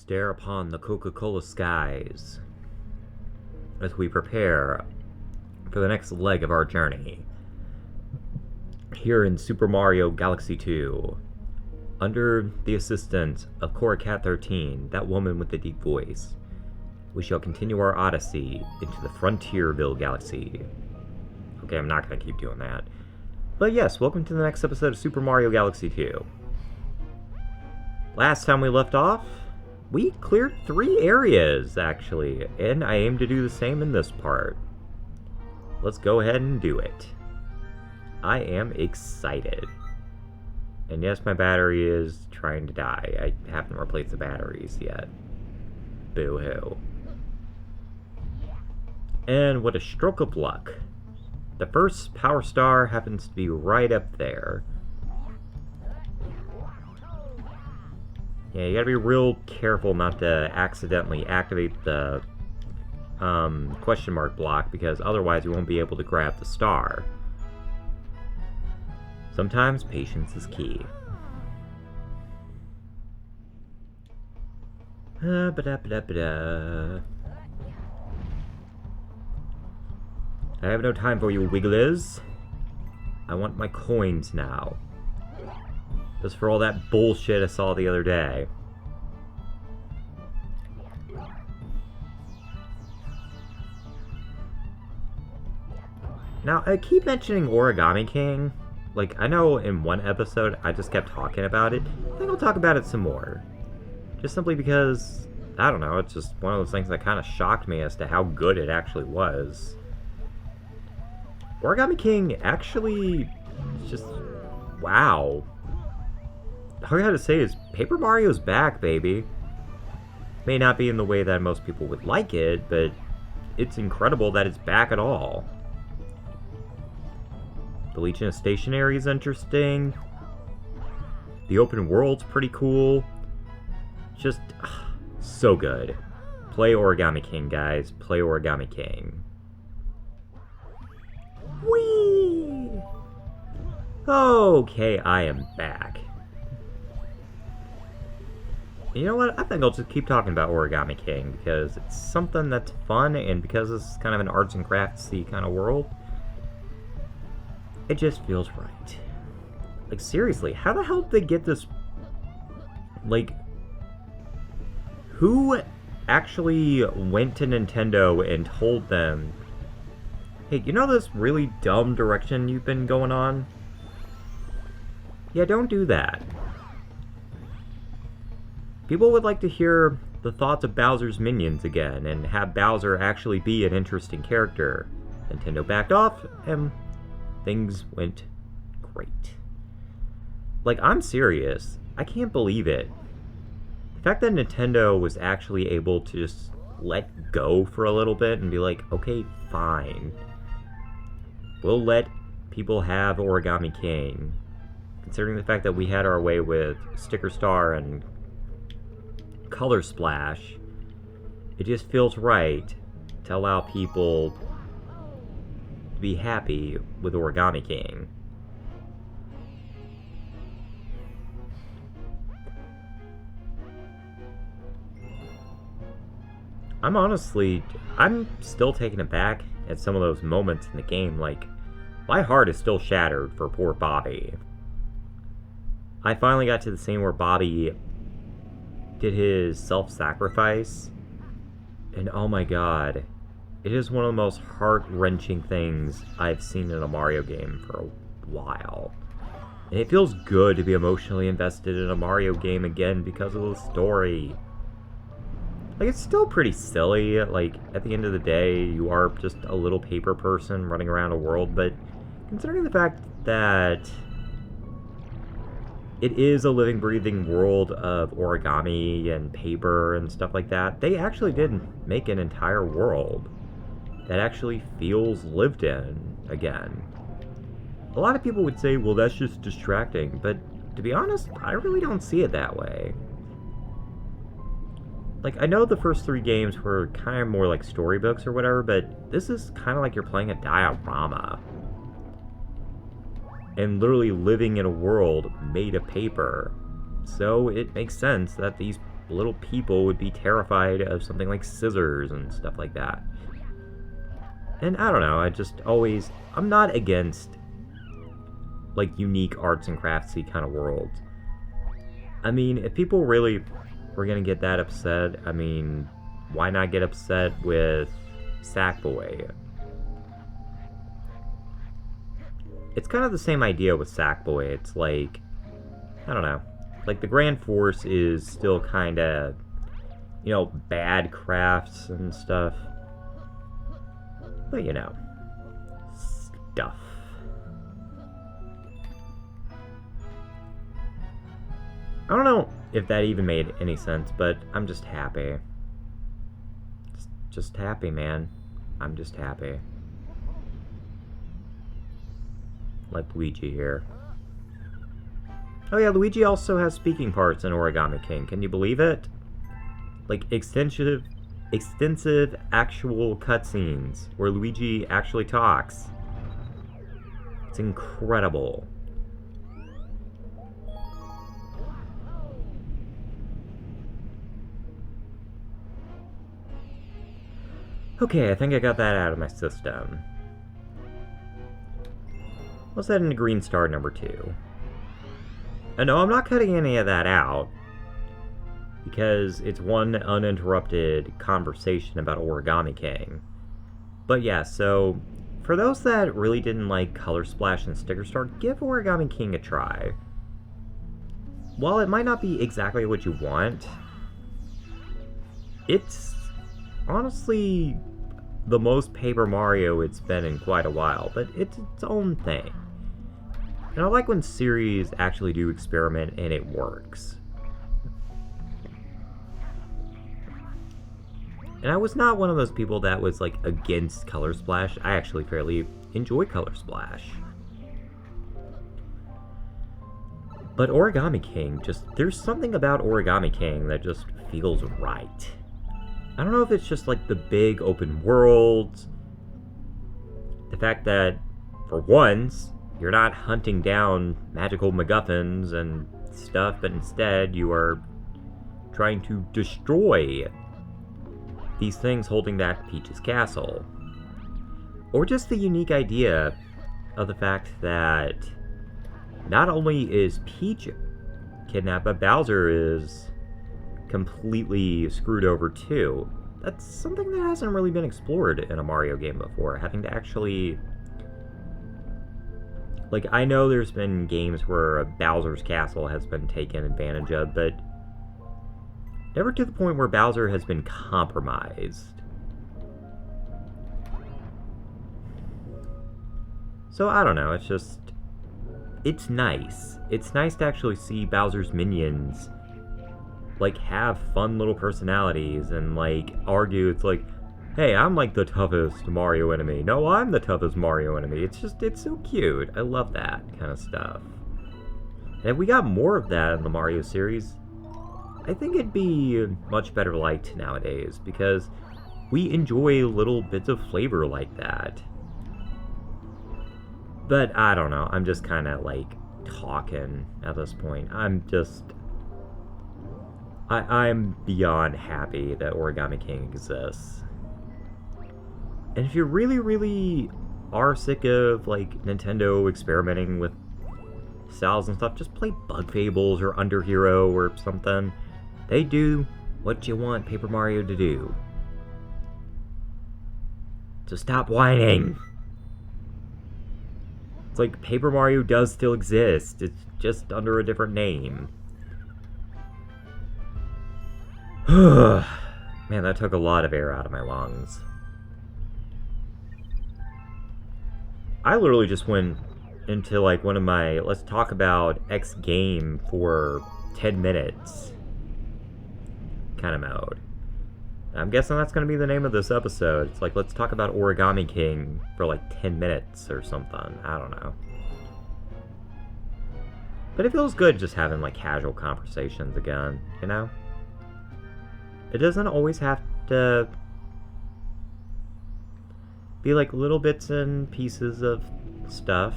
Stare upon the Coca-Cola skies as we prepare for the next leg of our journey. Here in Super Mario Galaxy 2, under the assistance of Cora Cat 13, that woman with the deep voice, we shall continue our odyssey into the Frontierville Galaxy. Okay, I'm not going to keep doing that. But yes, welcome to the next episode of Super Mario Galaxy 2. Last time we left off, we cleared 3 areas, actually, and I aim to do the same in this part. Let's go ahead and do it. I am excited. And yes, my battery is trying to die. I haven't replaced the batteries yet. Boo-hoo. And what a stroke of luck. The first power star happens to be right up there. Yeah, you gotta be real careful not to accidentally activate the question mark block, because otherwise you won't be able to grab the star. Sometimes patience is key. Ba-da-ba-da-ba-da. I have no time for you wigglers. I want my coins now. Just for all that bullshit I saw the other day. Now, I keep mentioning Origami King. Like, I know in one episode I just kept talking about it. I think I'll talk about it some more. Just simply because, I don't know, it's just one of those things that kind of shocked me as to how good it actually was. Origami King actually just, wow. All I gotta say is, Paper Mario's back, baby. May not be in the way that most people would like it, but it's incredible that it's back at all. The Legion of Stationery is interesting. The open world's pretty cool. Just, so good. Play Origami King, guys. Play Origami King. Whee! Okay, I am back. You know what? I think I'll just keep talking about Origami King, because it's something that's fun, and because it's kind of an arts and craftsy kind of world, it just feels right. Like, seriously, how the hell did they get this? Like, who actually went to Nintendo and told them, hey, you know this really dumb direction you've been going on? Yeah, don't do that. People would like to hear the thoughts of Bowser's minions again, and have Bowser actually be an interesting character. Nintendo backed off, and things went great. Like, I'm serious. I can't believe it. The fact that Nintendo was actually able to just let go for a little bit and be like, okay, fine. We'll let people have Origami King. Considering the fact that we had our way with Sticker Star and Color Splash, it just feels right to allow people to be happy with Origami King. I'm still taken aback at some of those moments in the game. Like, my heart is still shattered for poor Bobby. I finally got to the scene where Bobby did his self-sacrifice, and oh my god, it is one of the most heart-wrenching things I've seen in a Mario game for a while. And it feels good to be emotionally invested in a Mario game again because of the story. Like, it's still pretty silly. Like, at the end of the day, you are just a little paper person running around a world, but considering the fact that it is a living, breathing world of origami and paper and stuff like that, they actually did make an entire world that actually feels lived in again. A lot of people would say, well, that's just distracting, but to be honest, I really don't see it that way. Like, I know the first 3 games were kind of more like storybooks or whatever, but this is kind of like you're playing a diorama. And literally living in a world made of paper. So it makes sense that these little people would be terrified of something like scissors and stuff like that. And I don't know, I'm not against, like, unique arts and craftsy kind of worlds. I mean, if people really were gonna get that upset, I mean, why not get upset with Sackboy? It's kind of the same idea with Sackboy. It's like, I don't know, like the Grand Force is still kind of, bad crafts and stuff. But, stuff. I don't know if that even made any sense, but I'm just happy. Just happy, man. I'm just happy. Like Luigi here. Oh yeah, Luigi also has speaking parts in Origami King. Can you believe it? Like extensive actual cutscenes where Luigi actually talks. It's incredible. Okay, I think I got that out of my system. Let's head into green star number 2. And no, I'm not cutting any of that out, because it's one uninterrupted conversation about Origami King. But yeah, so for those that really didn't like Color Splash and Sticker Star, give Origami King a try. While it might not be exactly what you want, it's honestly the most Paper Mario it's been in quite a while, but it's its own thing. And I like when series actually do experiment and it works. And I was not one of those people that was like against Color Splash. I actually fairly enjoy Color Splash. But Origami King, there's something about Origami King that just feels right. I don't know if it's just like the big open world, the fact that, for once, you're not hunting down magical MacGuffins and stuff, but instead you are trying to destroy these things holding back Peach's castle. Or just the unique idea of the fact that not only is Peach kidnapped, but Bowser is completely screwed over too. That's something that hasn't really been explored in a Mario game before, having to actually... Like, I know there's been games where Bowser's castle has been taken advantage of, but never to the point where Bowser has been compromised. So, I don't know, it's nice. It's nice to actually see Bowser's minions, like, have fun little personalities and, like, argue. It's like, hey, I'm, like, the toughest Mario enemy. No, I'm the toughest Mario enemy. It's so cute. I love that kind of stuff. And if we got more of that in the Mario series, I think it'd be much better liked nowadays, because we enjoy little bits of flavor like that. But I don't know, I'm just kind of like talking at this point. I'm beyond happy that Origami King exists. And if you really, really are sick of like Nintendo experimenting with styles and stuff, just play Bug Fables or Under Hero or something. They do what you want Paper Mario to do. So stop whining! It's like Paper Mario does still exist, it's just under a different name. Man, that took a lot of air out of my lungs. I literally just went into like one of my let's talk about X game for 10 minutes kind of mode. I'm guessing that's going to be the name of this episode. It's like, let's talk about Origami King for like 10 minutes or something. I don't know. But it feels good just having like casual conversations again, you know? It doesn't always have to be like little bits and pieces of stuff.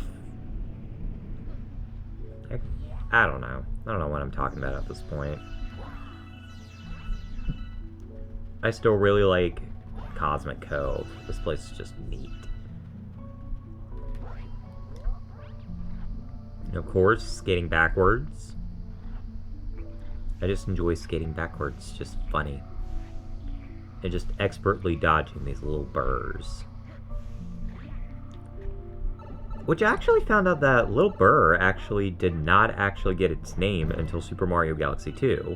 I don't know. I don't know what I'm talking about at this point. I still really like Cosmic Cove. This place is just neat. And of course, skating backwards. I just enjoy skating backwards. It's just funny. And just expertly dodging these little burrs. Which I actually found out that little burr actually did not actually get its name until Super Mario Galaxy 2.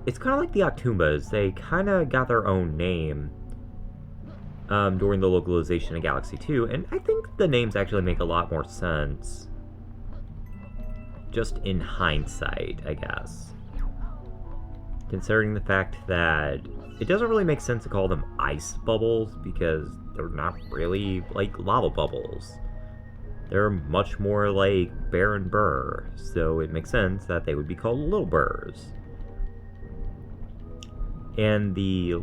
It's kind of like the Octoombas. They kind of got their own name during the localization of Galaxy 2, and I think the names actually make a lot more sense. Just in hindsight, I guess. Considering the fact that it doesn't really make sense to call them ice bubbles, because they're not really like lava bubbles. They're much more like bear and burr, so it makes sense that they would be called little burrs. And the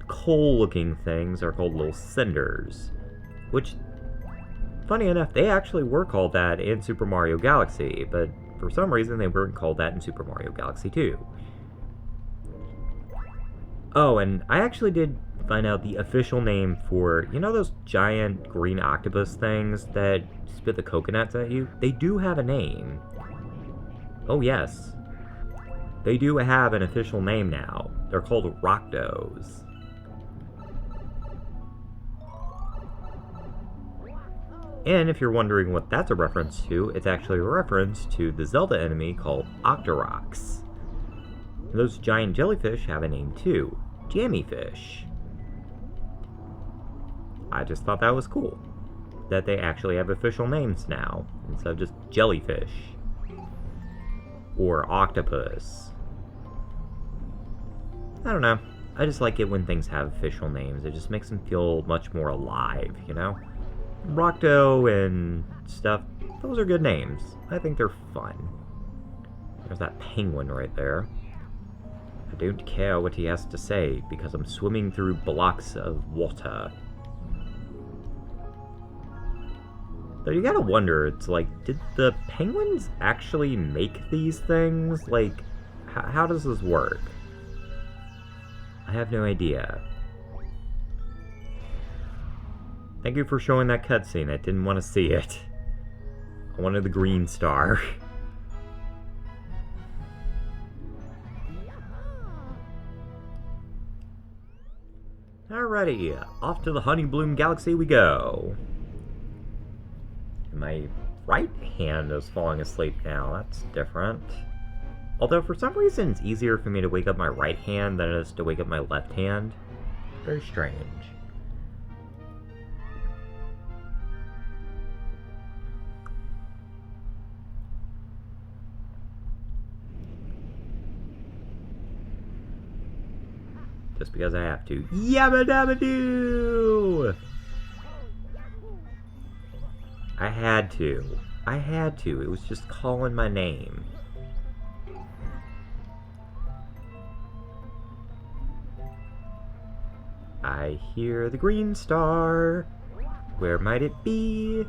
coal-looking things are called little cinders, which, funny enough, they actually were called that in Super Mario Galaxy, but for some reason they weren't called that in Super Mario Galaxy 2. Oh, and I actually did find out the official name for, you know those giant green octopus things that spit the coconuts at you? They do have a name. Oh yes. They do have an official name now. They're called Roctos. And if you're wondering what that's a reference to, it's actually a reference to the Zelda enemy called Octoroks. Those giant jellyfish have a name too, Jammies. I just thought that was cool, that they actually have official names now, instead of just jellyfish, or octopus. I don't know, I just like it when things have official names. It just makes them feel much more alive, you know? Rocto and stuff, those are good names. I think they're fun. There's that penguin right there. I don't care what he has to say, because I'm swimming through blocks of water. Though you gotta wonder, it's like, did the penguins actually make these things? Like, how does this work? I have no idea. Thank you for showing that cutscene. I didn't want to see it. I wanted the green star. Alrighty, off to the Honey Bloom Galaxy we go. My right hand is falling asleep now. That's different. Although for some reason it's easier for me to wake up my right hand than it is to wake up my left hand. Very strange. Just because I have to. Yabba dabba doo! I had to. I had to. It was just calling my name. I hear the green star. Where might it be?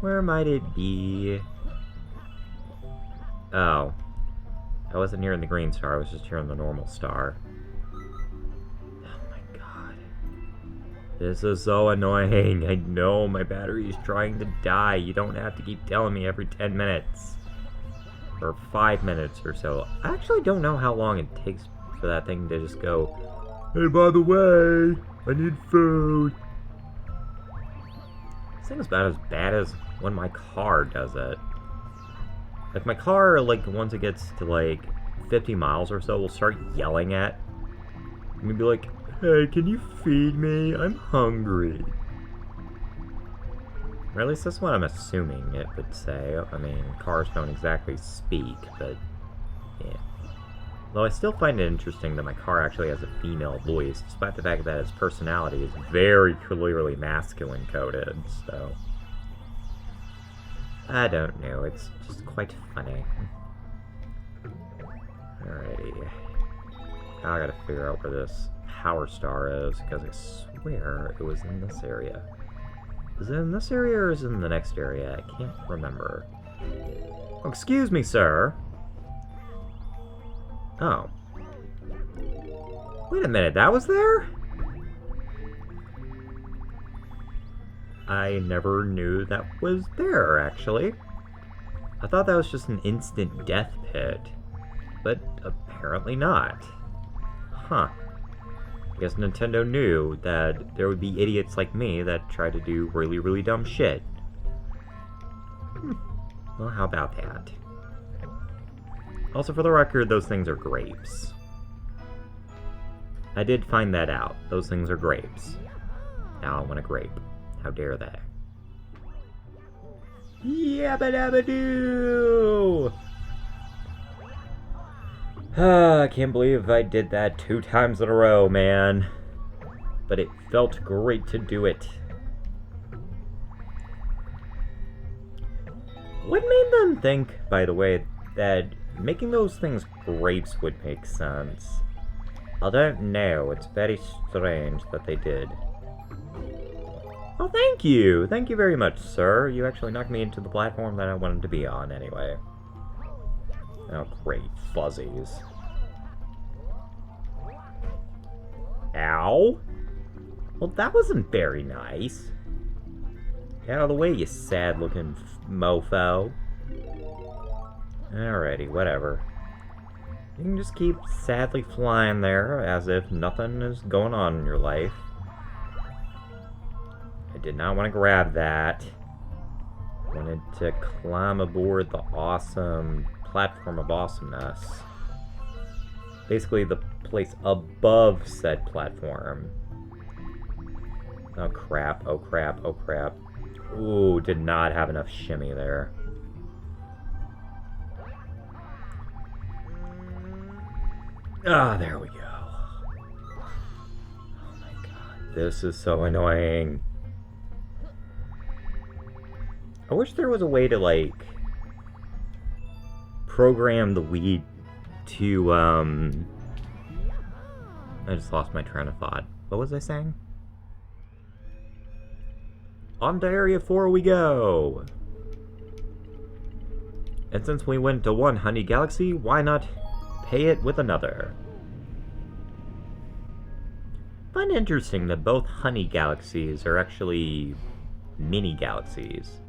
Where might it be? Oh. I wasn't hearing the green star, I was just hearing the normal star. This is so annoying. I know my battery is trying to die. You don't have to keep telling me every 10 minutes. Or 5 minutes or so. I actually don't know how long it takes for that thing to just go, hey, by the way, I need food. This thing's about as bad as when my car does it. Like, my car, like, once it gets to, like, 50 miles or so, will start yelling at me and be like, hey, can you feed me? I'm hungry. Or at least that's what I'm assuming it would say. I mean, cars don't exactly speak, but yeah. Though I still find it interesting that my car actually has a female voice, despite the fact that its personality is very clearly masculine coded, so. I don't know, it's just quite funny. Alrighty. Now I gotta figure out where this Power Star is, because I swear it was in this area. Is it in this area or is it in the next area? I can't remember. Oh, excuse me, sir. Oh. Wait a minute, that was there? I never knew that was there, actually. I thought that was just an instant death pit, but apparently not. Huh. I guess Nintendo knew that there would be idiots like me that try to do really, really dumb shit. Well, how about that? Also, for the record, those things are grapes. I did find that out. Those things are grapes. Now I want a grape. How dare they? Yabba dabba doo! I can't believe I did that 2 times in a row, man. But it felt great to do it. What made them think, by the way, that making those things grapes would make sense? I don't know. It's very strange that they did. Oh, thank you! Thank you very much, sir. You actually knocked me into the platform that I wanted to be on, anyway. Oh, great. Fuzzies. Ow! Well, that wasn't very nice. Get out of the way, you sad-looking mofo. Alrighty, whatever. You can just keep sadly flying there as if nothing is going on in your life. I did not want to grab that. I wanted to climb aboard the awesome platform of awesomeness. Basically, the place above said platform. Oh crap, oh crap, oh crap. Ooh, did not have enough shimmy there. Ah, there we go. Oh my god, this is so annoying. I wish there was a way to, like, program the Wii to, I just lost my train of thought. What was I saying? On to Area 4 we go! And since we went to one Honey Galaxy, why not pay it with another? I find it interesting that both Honey Galaxies are actually mini galaxies.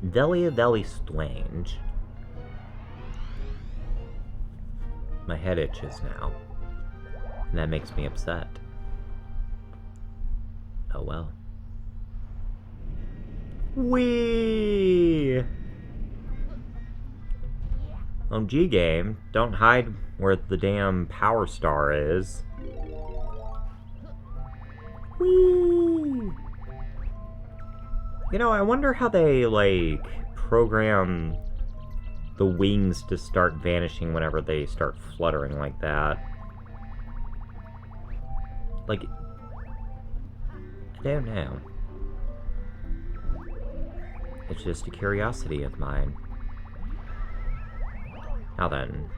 Very strange. My head itches now. And that makes me upset. Oh well. Whee! On G-Game, don't hide where the damn Power Star is. Whee! You know, I wonder how they, like, program the wings to start vanishing whenever they start fluttering like that. Like, I don't know. It's just a curiosity of mine. Now then.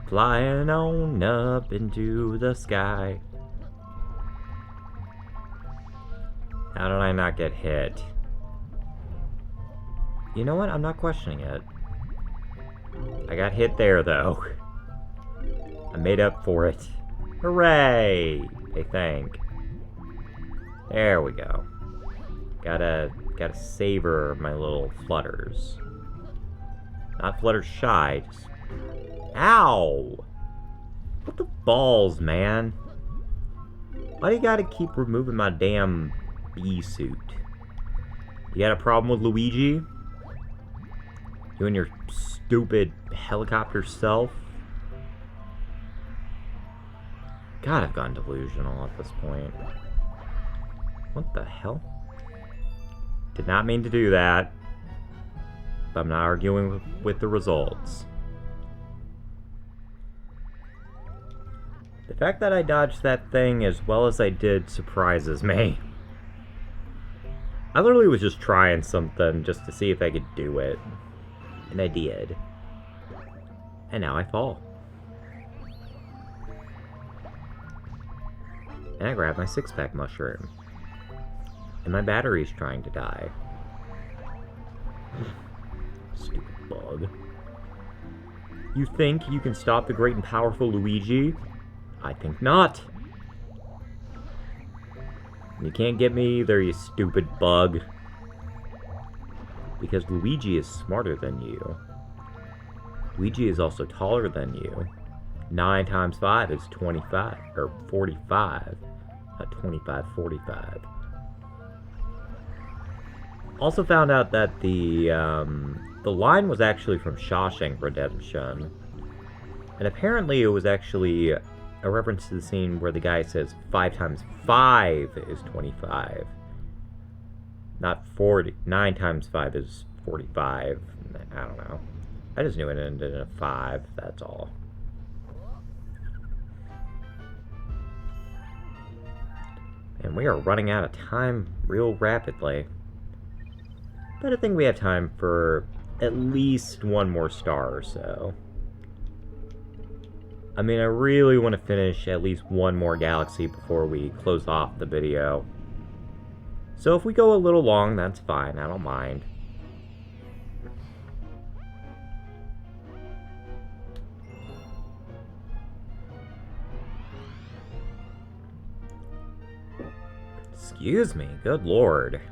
Flying on up into the sky. How did I not get hit? You know what? I'm not questioning it. I got hit there, though. I made up for it. Hooray! I think. There we go. Gotta savor my little flutters. Not Fluttershy, just... Ow! What the balls, man? Why do you gotta keep removing my damn bee suit? You got a problem with Luigi? You and your stupid helicopter self? God, I've gone delusional at this point. What the hell? Did not mean to do that. But I'm not arguing with the results. The fact that I dodged that thing as well as I did surprises me. I literally was just trying something just to see if I could do it. And I did. And now I fall. And I grab my six-pack mushroom. And my battery's trying to die. Stupid bug. You think you can stop the great and powerful Luigi? I think not. You can't get me either, you stupid bug. Because Luigi is smarter than you. Luigi is also taller than you. 9 times 5 is 25, or 45. Not 25, 45. Also found out that the line was actually from Shawshank Redemption. And apparently it was actually a reference to the scene where the guy says 5 times 5 is 25. Not 40. 9 times 5 is 45. I don't know. I just knew it ended in a 5, that's all. And we are running out of time real rapidly. But I think we have time for at least one more star or so. I mean, I really want to finish at least one more galaxy before we close off the video. So if we go a little long, that's fine, I don't mind. Excuse me, good lord.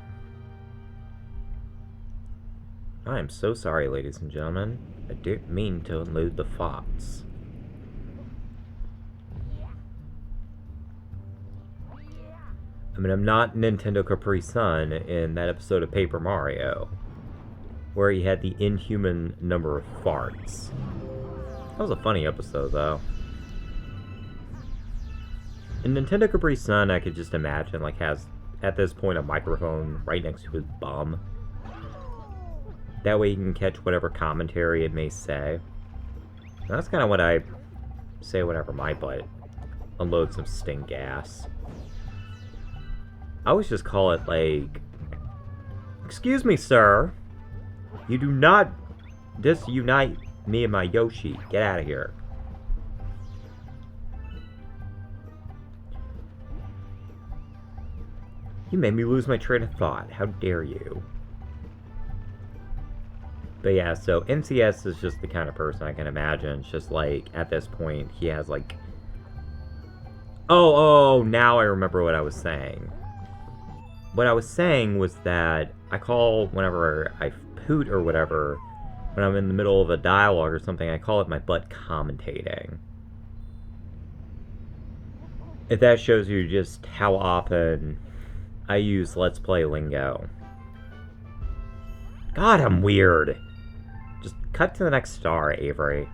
I am so sorry, ladies and gentlemen. I didn't mean to elude the fox. I mean, I'm not Nintendo Capri Sun in that episode of Paper Mario, where he had the inhuman number of farts. That was a funny episode, though. In Nintendo Capri Sun, I could just imagine, like, has, at this point, a microphone right next to his bum. That way he can catch whatever commentary it may say. And that's kind of what I say whenever my butt unloads some stink gas. I always just call it, like, "Excuse me, sir. You do not disunite me and my Yoshi. Get out of here." You made me lose my train of thought. How dare you? But yeah, so NCS is just the kind of person I can imagine. It's just like, at this point, he has like... Oh, now I remember what I was saying. What I was saying was that I call, whenever I poot or whatever, when I'm in the middle of a dialogue or something, I call it my butt commentating. If that shows you just how often I use Let's Play lingo. God, I'm weird. Just cut to the next star, Avery.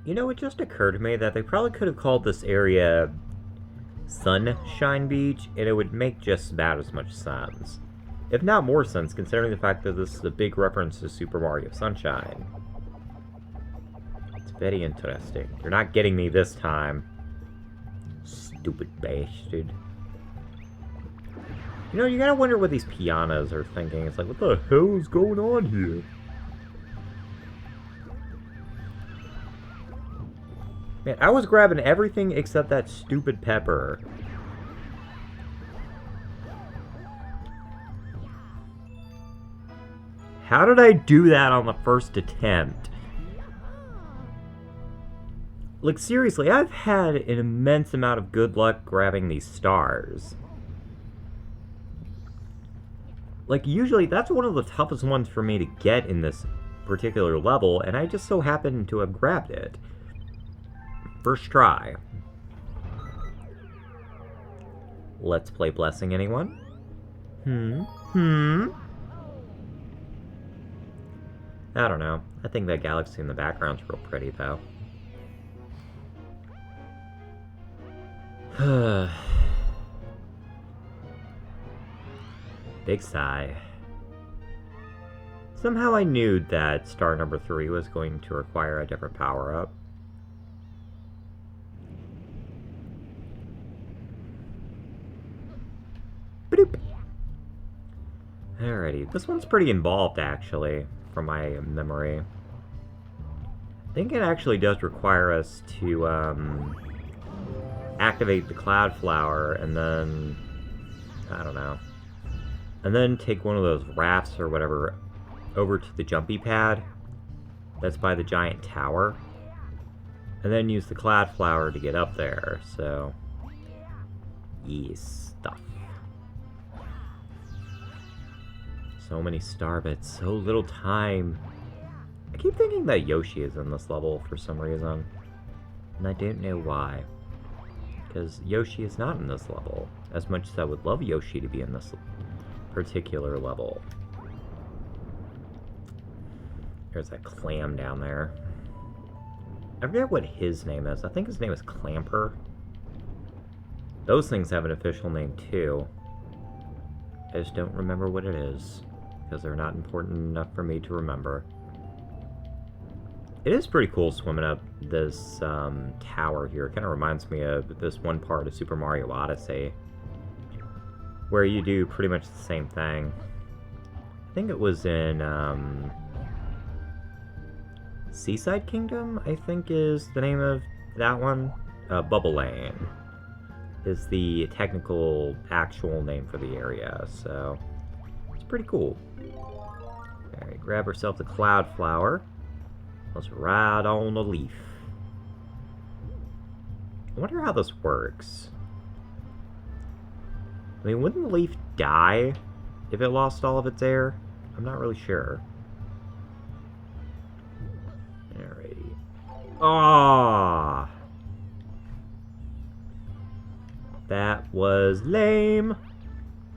You know, it just occurred to me that they probably could have called this area Sunshine Beach, and it would make just about as much sense. If not more sense, considering the fact that this is a big reference to Super Mario Sunshine. It's very interesting. You're not getting me this time. Stupid bastard. You know, you gotta wonder what these pianos are thinking. It's like, what the hell is going on here? Man, I was grabbing everything except that stupid pepper. How did I do that on the first attempt? Like, seriously, I've had an immense amount of good luck grabbing these stars. Like, usually, that's one of the toughest ones for me to get in this particular level, and I just so happened to have grabbed it. First try. Let's Play Blessing, anyone? I don't know. I think that galaxy in the background's real pretty, though. Big sigh. Somehow I knew that star number 3 was going to require a different power-up. Alrighty, this one's pretty involved, actually, from my memory. I think it actually does require us to, activate the Cloud Flower, and then... I don't know. And then take one of those rafts or whatever over to the jumpy pad. That's by the giant tower. And then use the cloud flower to get up there, so... yes, stuff. So many star bits, so little time. I keep thinking that Yoshi is in this level for some reason. And I don't know why. Because Yoshi is not in this level. As much as I would love Yoshi to be in this particular level. There's that clam down there. I forget what his name is. I think his name is Clamper. Those things have an official name too. I just don't remember what it is. Because they're not important enough for me to remember. It is pretty cool swimming up this tower here. It kind of reminds me of this one part of Super Mario Odyssey. Where you do pretty much the same thing. I think it was in... Seaside Kingdom, I think is the name of that one. Bubble Lane is the technical, actual name for the area, so it's pretty cool. Alright, grab ourselves a cloud flower. Let's ride on a leaf. I wonder how this works. I mean, wouldn't the leaf die if it lost all of its air? I'm not really sure. Alrighty. Ah, that was lame.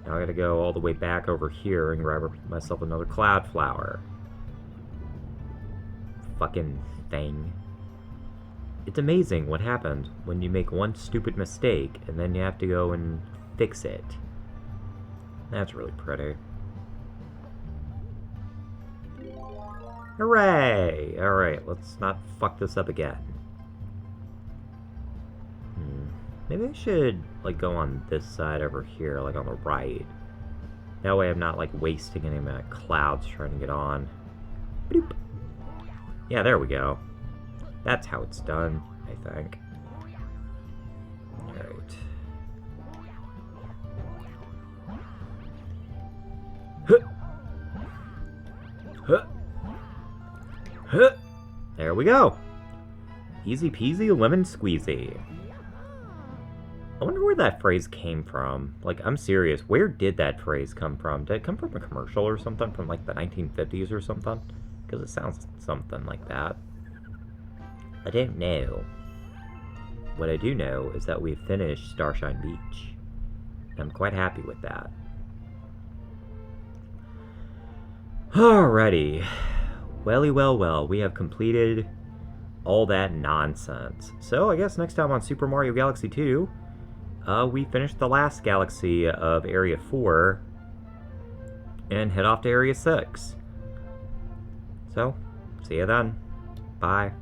Now I gotta go all the way back over here and grab myself another cloud flower. Fucking thing. It's amazing what happens when you make one stupid mistake and then you have to go and fix it. That's really pretty. Hooray! Alright, let's not fuck this up again. Maybe I should, like, go on this side over here, like on the right. That way I'm not, like, wasting any of my clouds trying to get on. Bloop. Yeah, there we go. That's how it's done, I think. Alright. Huh. Huh. There we go. Easy peasy lemon squeezy. I wonder where that phrase came from. Like, I'm serious. Where did that phrase come from? Did it come from a commercial or something from, like, the 1950s or something? Because it sounds something like that. I don't know. What I do know is that we've finished Starshine Beach. I'm quite happy with that. Alrighty. Welly well well, we have completed all that nonsense. So I guess next time on Super Mario Galaxy 2, we finish the last galaxy of Area 4 and head off to Area 6. So, see you then. Bye.